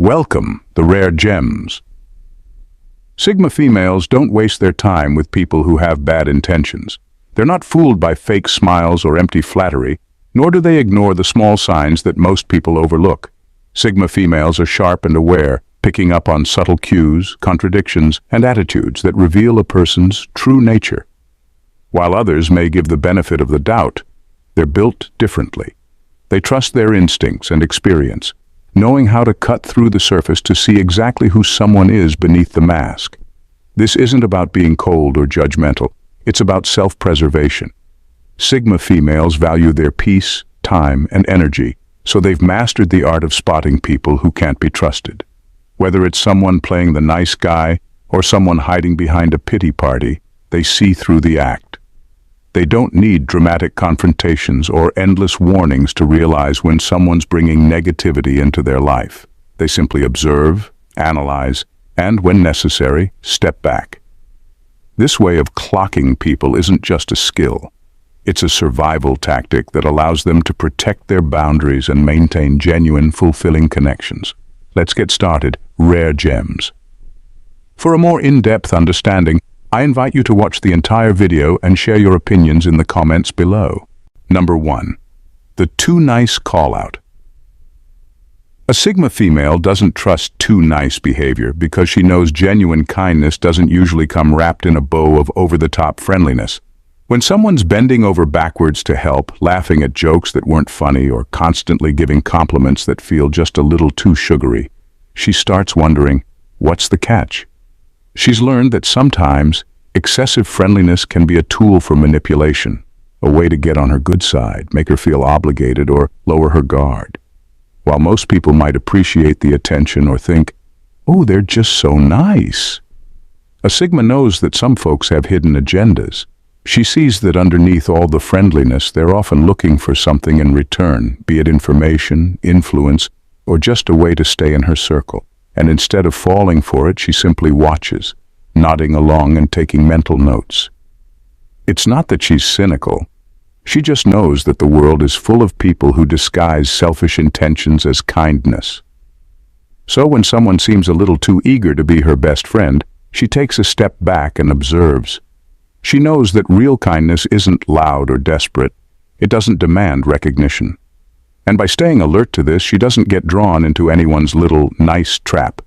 Welcome, the rare gems. Sigma females don't waste their time with people who have bad intentions. They're not fooled by fake smiles or empty flattery, nor do they ignore the small signs that most people overlook. Sigma females are sharp and aware, picking up on subtle cues, contradictions, and attitudes that reveal a person's true nature. While others may give the benefit of the doubt, they're built differently. They trust their instincts and experience, knowing how to cut through the surface to see exactly who someone is beneath the mask. This isn't about being cold or judgmental. It's about self-preservation. Sigma females value their peace, time, and energy, so they've mastered the art of spotting people who can't be trusted. Whether it's someone playing the nice guy or someone hiding behind a pity party, they see through the act. They don't need dramatic confrontations or endless warnings to realize when someone's bringing negativity into their life. They simply observe, analyze, and, when necessary, step back. This way of clocking people isn't just a skill. It's a survival tactic that allows them to protect their boundaries and maintain genuine, fulfilling connections. Let's get started. Rare gems. For a more in-depth understanding, I invite you to watch the entire video and share your opinions in the comments below. Number 1. The too nice call-out. A Sigma female doesn't trust too nice behavior because she knows genuine kindness doesn't usually come wrapped in a bow of over-the-top friendliness. When someone's bending over backwards to help, laughing at jokes that weren't funny, or constantly giving compliments that feel just a little too sugary, she starts wondering, what's the catch? She's learned that sometimes excessive friendliness can be a tool for manipulation, a way to get on her good side, make her feel obligated, or lower her guard. While most people might appreciate the attention or think, oh, they're just so nice, a Sigma knows that some folks have hidden agendas. She sees that underneath all the friendliness, they're often looking for something in return, be it information, influence, or just a way to stay in her circle. And instead of falling for it, she simply watches, nodding along and taking mental notes. It's not that she's cynical. She just knows that the world is full of people who disguise selfish intentions as kindness. So when someone seems a little too eager to be her best friend, she takes a step back and observes. She knows that real kindness isn't loud or desperate. It doesn't demand recognition. And by staying alert to this, she doesn't get drawn into anyone's little nice trap.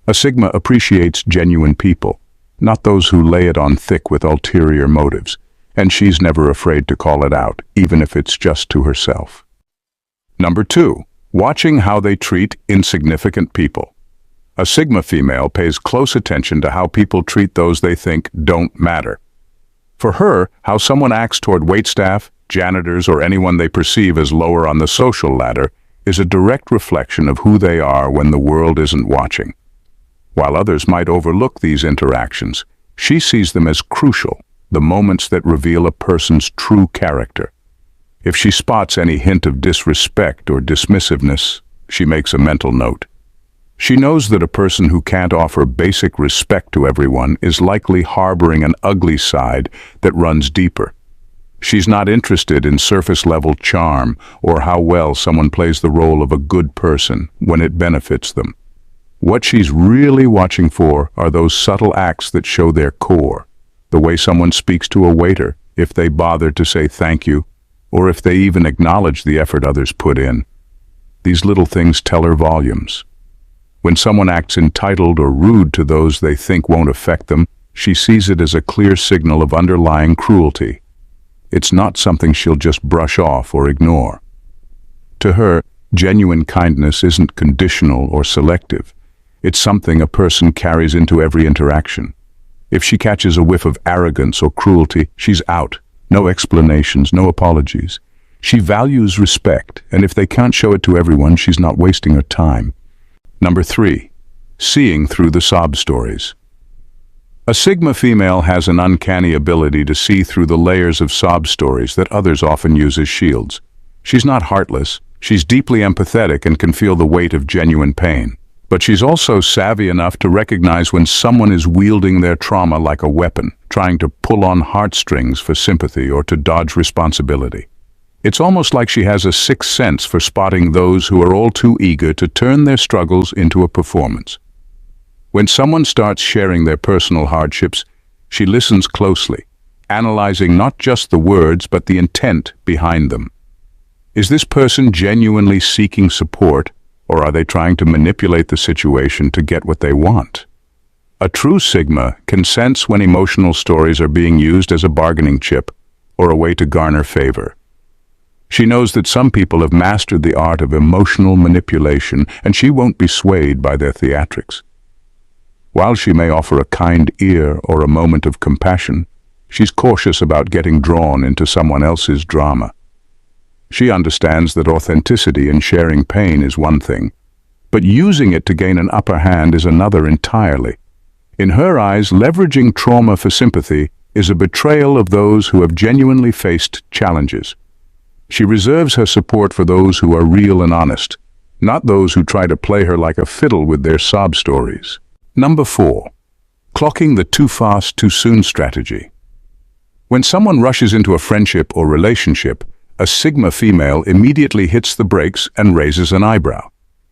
A Sigma appreciates genuine people, not those who lay it on thick with ulterior motives, and she's never afraid to call it out, even if it's just to herself. Number 2. Watching how they treat insignificant people. A Sigma female pays close attention to how people treat those they think don't matter. For her, how someone acts toward waitstaff, janitors, or anyone they perceive as lower on the social ladder is a direct reflection of who they are when the world isn't watching. While others might overlook these interactions, she sees them as crucial, the moments that reveal a person's true character. If she spots any hint of disrespect or dismissiveness, she makes a mental note. She knows that a person who can't offer basic respect to everyone is likely harboring an ugly side that runs deeper. She's not interested in surface-level charm or how well someone plays the role of a good person when it benefits them. What she's really watching for are those subtle acts that show their core. The way someone speaks to a waiter, if they bother to say thank you, or if they even acknowledge the effort others put in. These little things tell her volumes. When someone acts entitled or rude to those they think won't affect them, she sees it as a clear signal of underlying cruelty. It's not something she'll just brush off or ignore. To her, genuine kindness isn't conditional or selective. It's something a person carries into every interaction. If she catches a whiff of arrogance or cruelty, she's out. No explanations, no apologies. She values respect, and if they can't show it to everyone, she's not wasting her time. Number 3. Seeing through the sob stories. A Sigma female has an uncanny ability to see through the layers of sob stories that others often use as shields. She's not heartless. She's deeply empathetic and can feel the weight of genuine pain. But she's also savvy enough to recognize when someone is wielding their trauma like a weapon, trying to pull on heartstrings for sympathy or to dodge responsibility. It's almost like she has a sixth sense for spotting those who are all too eager to turn their struggles into a performance. When someone starts sharing their personal hardships, she listens closely, analyzing not just the words but the intent behind them. Is this person genuinely seeking support, or are they trying to manipulate the situation to get what they want? A true Sigma can sense when emotional stories are being used as a bargaining chip or a way to garner favor. She knows that some people have mastered the art of emotional manipulation, and she won't be swayed by their theatrics. While she may offer a kind ear or a moment of compassion, she's cautious about getting drawn into someone else's drama. She understands that authenticity and sharing pain is one thing, but using it to gain an upper hand is another entirely. In her eyes, leveraging trauma for sympathy is a betrayal of those who have genuinely faced challenges. She reserves her support for those who are real and honest, not those who try to play her like a fiddle with their sob stories. Number 4. Clocking the too fast, too soon strategy. When someone rushes into a friendship or relationship, a Sigma female immediately hits the brakes and raises an eyebrow.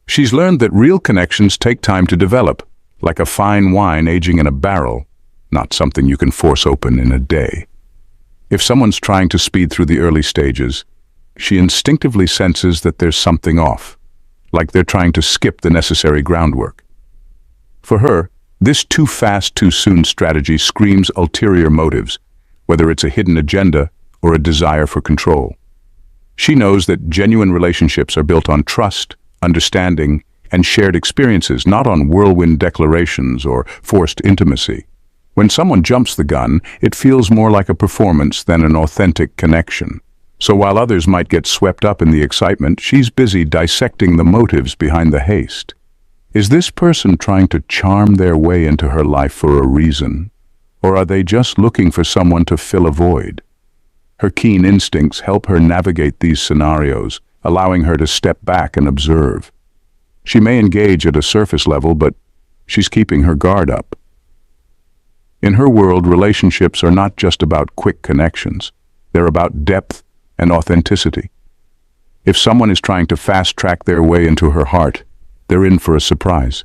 She's learned that real connections take time to develop, like a fine wine aging in a barrel, not something you can force open in a day. If someone's trying to speed through the early stages, she instinctively senses that there's something off, like they're trying to skip the necessary groundwork. For her, this too fast, too soon strategy screams ulterior motives, whether it's a hidden agenda or a desire for control. She knows that genuine relationships are built on trust, understanding, and shared experiences, not on whirlwind declarations or forced intimacy. When someone jumps the gun, it feels more like a performance than an authentic connection. So while others might get swept up in the excitement, she's busy dissecting the motives behind the haste. Is this person trying to charm their way into her life for a reason? Or are they just looking for someone to fill a void? Her keen instincts help her navigate these scenarios, allowing her to step back and observe. She may engage at a surface level, but she's keeping her guard up. In her world, relationships are not just about quick connections. They're about depth and authenticity. If someone is trying to fast-track their way into her heart, they're in for a surprise,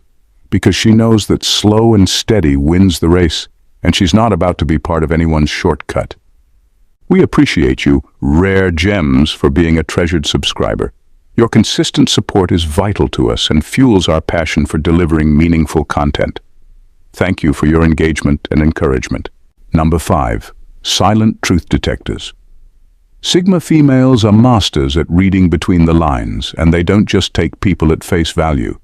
because she knows that slow and steady wins the race, and she's not about to be part of anyone's shortcut. We appreciate you, Rare Gems, for being a treasured subscriber. Your consistent support is vital to us and fuels our passion for delivering meaningful content. Thank you for your engagement and encouragement. Number 5. Silent truth detectors. Sigma females are masters at reading between the lines, and they don't just take people at face value.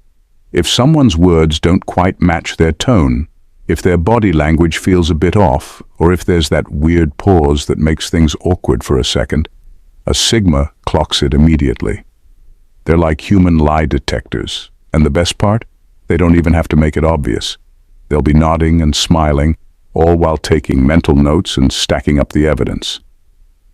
If someone's words don't quite match their tone, if their body language feels a bit off, or if there's that weird pause that makes things awkward for a second, a Sigma clocks it immediately. They're like human lie detectors, and the best part? They don't even have to make it obvious. They'll be nodding and smiling, all while taking mental notes and stacking up the evidence.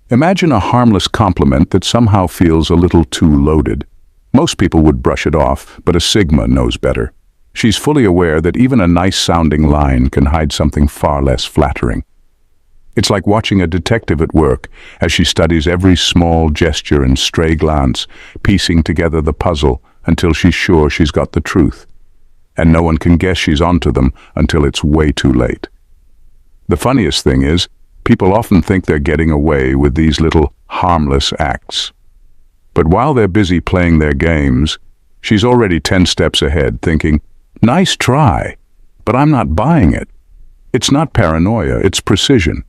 Imagine a harmless compliment that somehow feels a little too loaded. Most people would brush it off, but a Sigma knows better. She's fully aware that even a nice-sounding line can hide something far less flattering. It's like watching a detective at work as she studies every small gesture and stray glance, piecing together the puzzle until she's sure she's got the truth. And no one can guess she's onto them until it's way too late. The funniest thing is, people often think they're getting away with these little harmless acts. But while they're busy playing their games, she's already 10 steps ahead, thinking, "Nice try, but I'm not buying it." It's not paranoia, it's precision.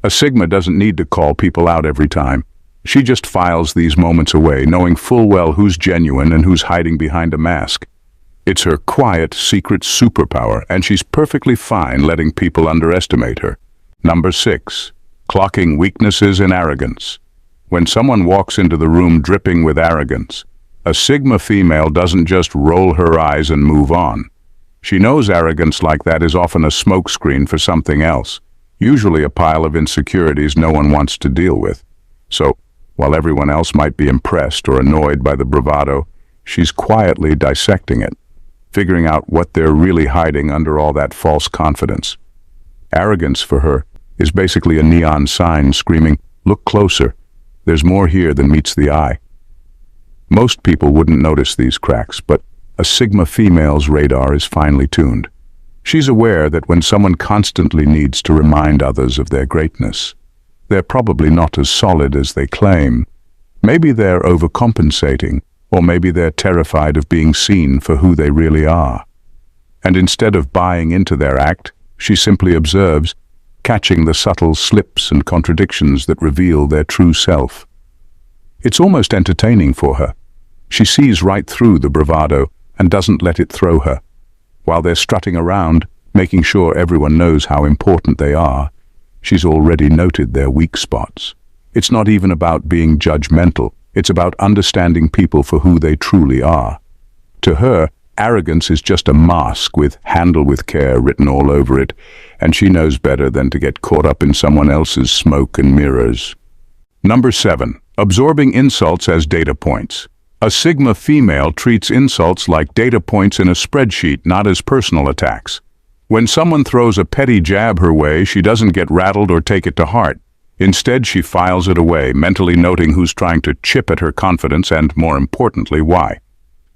A Sigma doesn't need to call people out every time. She just files these moments away, knowing full well who's genuine and who's hiding behind a mask. It's her quiet, secret superpower, and she's perfectly fine letting people underestimate her. Number 6. Clocking weaknesses and arrogance. When someone walks into the room dripping with arrogance, a Sigma female doesn't just roll her eyes and move on. She knows arrogance like that is often a smokescreen for something else, usually a pile of insecurities no one wants to deal with. So, while everyone else might be impressed or annoyed by the bravado, she's quietly dissecting it, figuring out what they're really hiding under all that false confidence. Arrogance, for her, is basically a neon sign screaming, "Look closer. There's more here than meets the eye. Most people wouldn't notice these cracks, but a Sigma female's radar is finely tuned. She's aware that when someone constantly needs to remind others of their greatness, they're probably not as solid as they claim. Maybe they're overcompensating, or maybe they're terrified of being seen for who they really are. And instead of buying into their act, she simply observes, catching the subtle slips and contradictions that reveal their true self. It's almost entertaining for her. She sees right through the bravado and doesn't let it throw her. While they're strutting around, making sure everyone knows how important they are, she's already noted their weak spots. It's not even about being judgmental. It's about understanding people for who they truly are. To her, arrogance is just a mask with "handle with care" written all over it, and she knows better than to get caught up in someone else's smoke and mirrors. Number 7. Absorbing insults as data points. A Sigma female treats insults like data points in a spreadsheet, not as personal attacks. When someone throws a petty jab her way, she doesn't get rattled or take it to heart. Instead, she files it away, mentally noting who's trying to chip at her confidence and, more importantly, why.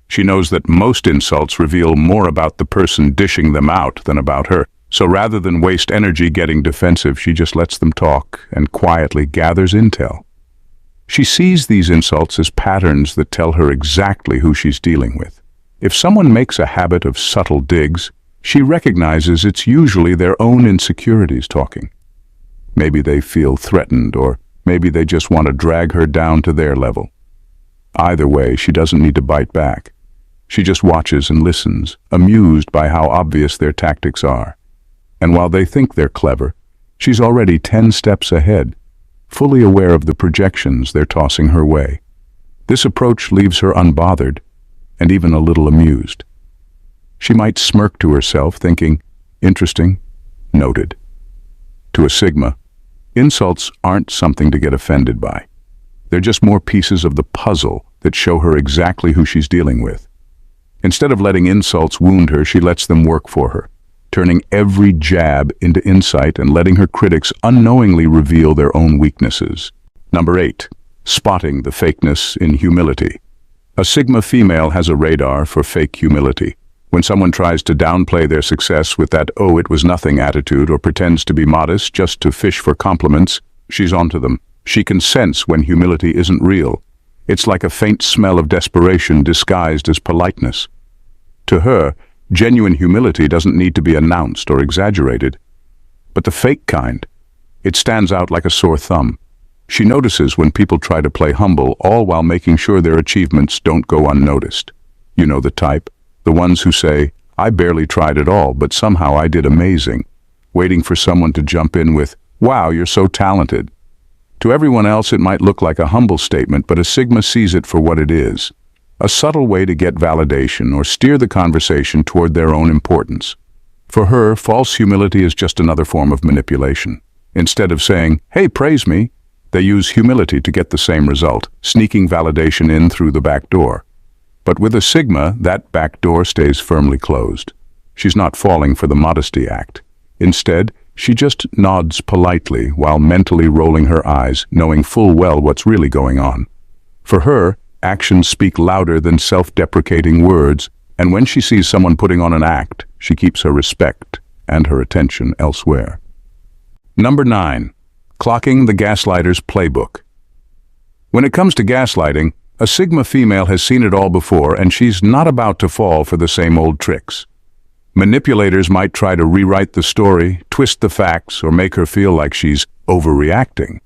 She knows that most insults reveal more about the person dishing them out than about her, so rather than waste energy getting defensive, she just lets them talk and quietly gathers intel. She sees these insults as patterns that tell her exactly who she's dealing with. If someone makes a habit of subtle digs, she recognizes it's usually their own insecurities talking. Maybe they feel threatened, or maybe they just want to drag her down to their level. Either way, she doesn't need to bite back. She just watches and listens, amused by how obvious their tactics are. And while they think they're clever, she's already 10 steps ahead, fully aware of the projections they're tossing her way. This approach leaves her unbothered and even a little amused. She might smirk to herself, thinking, "Interesting, noted." To a Sigma, insults aren't something to get offended by. They're just more pieces of the puzzle that show her exactly who she's dealing with. Instead of letting insults wound her, she lets them work for her, turning every jab into insight and letting her critics unknowingly reveal their own weaknesses. Number 8. Spotting the fakeness in humility. A Sigma female has a radar for fake humility. When someone tries to downplay their success with that "oh, it was nothing" attitude or pretends to be modest just to fish for compliments, she's onto them. She can sense when humility isn't real. It's like a faint smell of desperation disguised as politeness. To her, genuine humility doesn't need to be announced or exaggerated. But the fake kind, it stands out like a sore thumb. She notices when people try to play humble, all while making sure their achievements don't go unnoticed. You know the type. The ones who say, "I barely tried at all, but somehow I did amazing," waiting for someone to jump in with, "Wow, you're so talented." To everyone else, it might look like a humble statement, but a Sigma sees it for what it is. A subtle way to get validation or steer the conversation toward their own importance. For her, false humility is just another form of manipulation. Instead of saying, "Hey, praise me," they use humility to get the same result, sneaking validation in through the back door. But with a Sigma, that back door stays firmly closed. She's not falling for the modesty act. Instead, she just nods politely while mentally rolling her eyes, knowing full well what's really going on. For her, actions speak louder than self-deprecating words, and when she sees someone putting on an act, she keeps her respect and her attention elsewhere. Number 9. Clocking the gaslighter's playbook. When it comes to gaslighting, a Sigma female has seen it all before, and she's not about to fall for the same old tricks. Manipulators might try to rewrite the story, twist the facts, or make her feel like she's overreacting.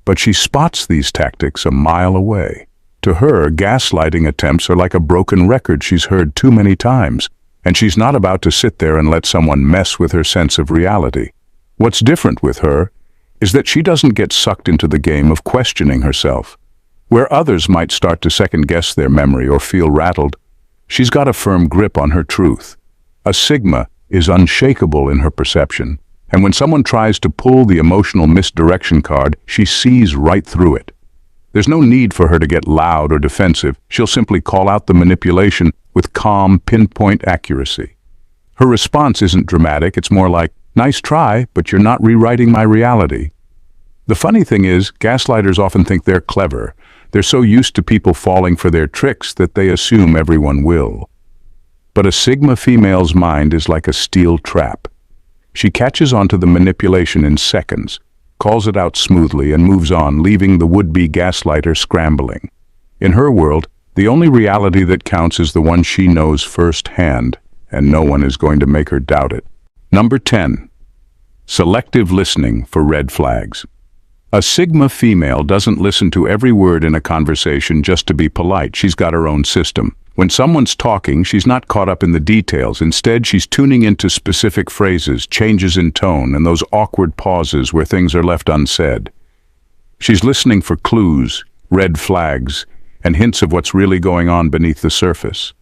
But she spots these tactics a mile away. To her, gaslighting attempts are like a broken record she's heard too many times, and she's not about to sit there and let someone mess with her sense of reality. What's different with her is that she doesn't get sucked into the game of questioning herself. Where others might start to second-guess their memory or feel rattled, she's got a firm grip on her truth. A Sigma is unshakable in her perception, and when someone tries to pull the emotional misdirection card, she sees right through it. There's no need for her to get loud or defensive. She'll simply call out the manipulation with calm, pinpoint accuracy. Her response isn't dramatic, it's more like, "Nice try, but you're not rewriting my reality." The funny thing is, gaslighters often think they're clever. They're so used to people falling for their tricks that they assume everyone will. But a Sigma female's mind is like a steel trap. She catches onto the manipulation in seconds, calls it out smoothly, and moves on, leaving the would-be gaslighter scrambling. In her world, the only reality that counts is the one she knows firsthand, and no one is going to make her doubt it. Number 10. Selective listening for red flags. A Sigma female doesn't listen to every word in a conversation just to be polite. She's got her own system. When someone's talking, she's not caught up in the details. Instead, she's tuning into specific phrases, changes in tone, and those awkward pauses where things are left unsaid. She's listening for clues, red flags, and hints of what's really going on beneath the surface.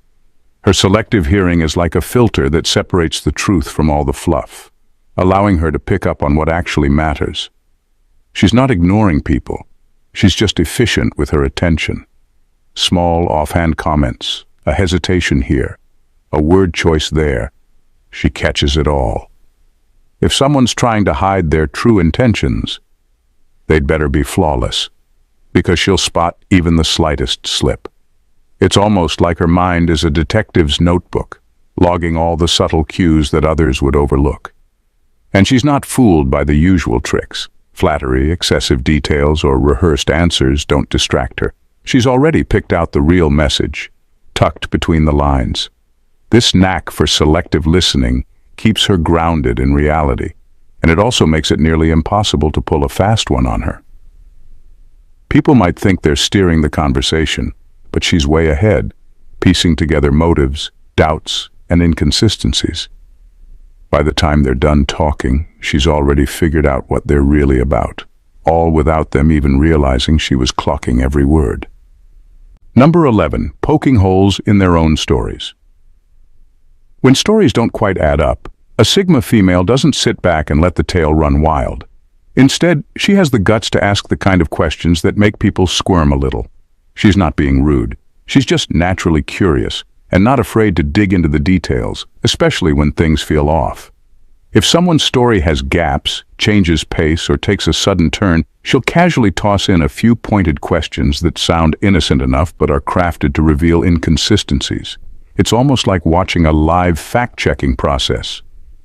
Her selective hearing is like a filter that separates the truth from all the fluff, allowing her to pick up on what actually matters. She's not ignoring people. She's just efficient with her attention. Small, offhand comments, a hesitation here, a word choice there. She catches it all. If someone's trying to hide their true intentions, they'd better be flawless, because she'll spot even the slightest slip. It's almost like her mind is a detective's notebook, logging all the subtle cues that others would overlook. And she's not fooled by the usual tricks. Flattery, excessive details, or rehearsed answers don't distract her. She's already picked out the real message, tucked between the lines. This knack for selective listening keeps her grounded in reality, and it also makes it nearly impossible to pull a fast one on her. People might think they're steering the conversation, but she's way ahead, piecing together motives, doubts, and inconsistencies. By the time they're done talking, she's already figured out what they're really about, all without them even realizing she was clocking every word. Number 11. Poking holes in their own stories. When stories don't quite add up, a Sigma female doesn't sit back and let the tale run wild. Instead, she has the guts to ask the kind of questions that make people squirm a little. She's not being rude. She's just naturally curious, and not afraid to dig into the details, especially when things feel off. If someone's story has gaps, changes pace, or takes a sudden turn, she'll casually toss in a few pointed questions that sound innocent enough but are crafted to reveal inconsistencies. It's almost like watching a live fact-checking process.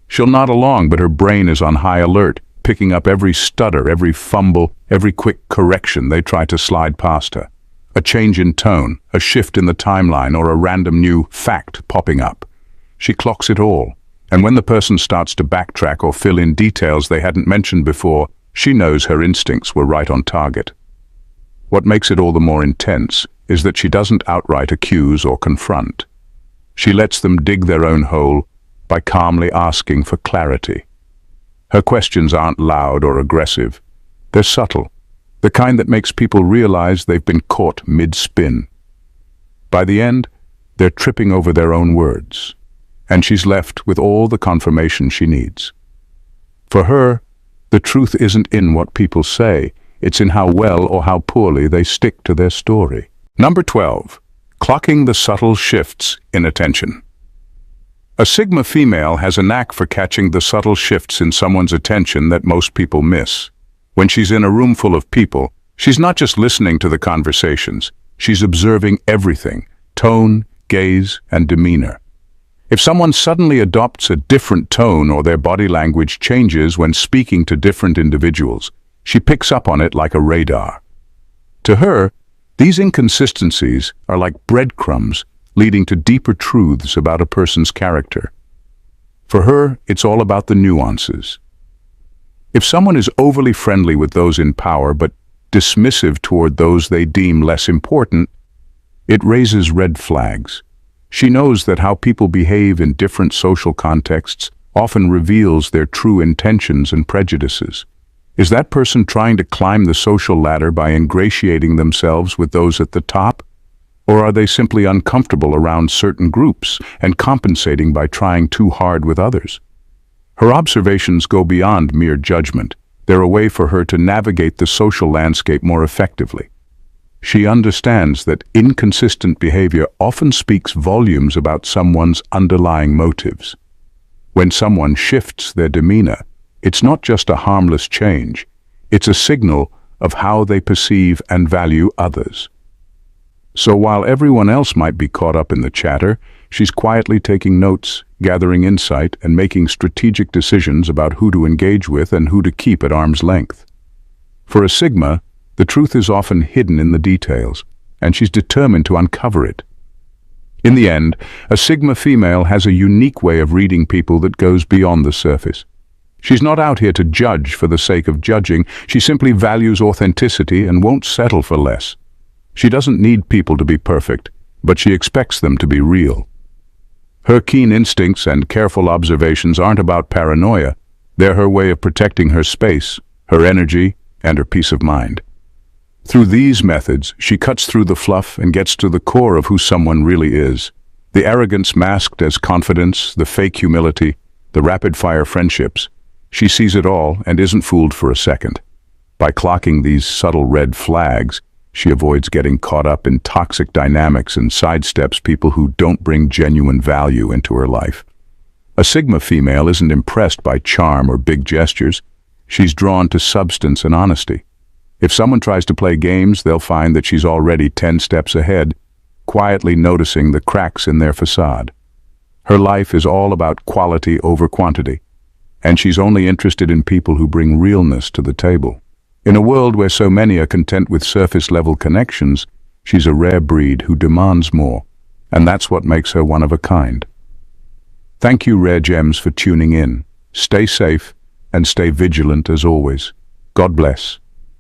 She'll nod along, but her brain is on high alert, picking up every stutter, every fumble, every quick correction they try to slide past her. A change in tone, a shift in the timeline, or a random new fact popping up. She clocks it all, and when the person starts to backtrack or fill in details they hadn't mentioned before, she knows her instincts were right on target. What makes it all the more intense is that she doesn't outright accuse or confront. She lets them dig their own hole by calmly asking for clarity. Her questions aren't loud or aggressive. They're subtle, the kind that makes people realize they've been caught mid-spin. By the end, they're tripping over their own words, and she's left with all the confirmation she needs. For her, the truth isn't in what people say, it's in how well or how poorly they stick to their story. Number 12. Clocking the subtle shifts in attention. A Sigma female has a knack for catching the subtle shifts in someone's attention that most people miss. When she's in a room full of people, she's not just listening to the conversations, she's observing everything: tone, gaze, and demeanor. If someone suddenly adopts a different tone or their body language changes when speaking to different individuals, she picks up on it like a radar. To her, these inconsistencies are like breadcrumbs leading to deeper truths about a person's character. For her, it's all about the nuances. If someone is overly friendly with those in power but dismissive toward those they deem less important, it raises red flags. She knows that how people behave in different social contexts often reveals their true intentions and prejudices. Is that person trying to climb the social ladder by ingratiating themselves with those at the top? Or are they simply uncomfortable around certain groups and compensating by trying too hard with others? Her observations go beyond mere judgment. They're a way for her to navigate the social landscape more effectively. She understands that inconsistent behavior often speaks volumes about someone's underlying motives. When someone shifts their demeanor, it's not just a harmless change. It's a signal of how they perceive and value others. So while everyone else might be caught up in the chatter, she's quietly taking notes, gathering insight, and making strategic decisions about who to engage with and who to keep at arm's length. For a Sigma, the truth is often hidden in the details, and she's determined to uncover it. In the end, a Sigma female has a unique way of reading people that goes beyond the surface. She's not out here to judge for the sake of judging. She simply values authenticity and won't settle for less. She doesn't need people to be perfect, but she expects them to be real. Her keen instincts and careful observations aren't about paranoia. They're her way of protecting her space, her energy, and her peace of mind. Through these methods, she cuts through the fluff and gets to the core of who someone really is. The arrogance masked as confidence, the fake humility, the rapid-fire friendships. She sees it all and isn't fooled for a second. By clocking these subtle red flags, she avoids getting caught up in toxic dynamics and sidesteps people who don't bring genuine value into her life. A Sigma female isn't impressed by charm or big gestures. She's drawn to substance and honesty. If someone tries to play games, they'll find that she's already 10 steps ahead, quietly noticing the cracks in their facade. Her life is all about quality over quantity, and she's only interested in people who bring realness to the table. In a world where so many are content with surface-level connections, she's a rare breed who demands more, and that's what makes her one of a kind. Thank you, Rare Gems, for tuning in. Stay safe and stay vigilant as always. God bless.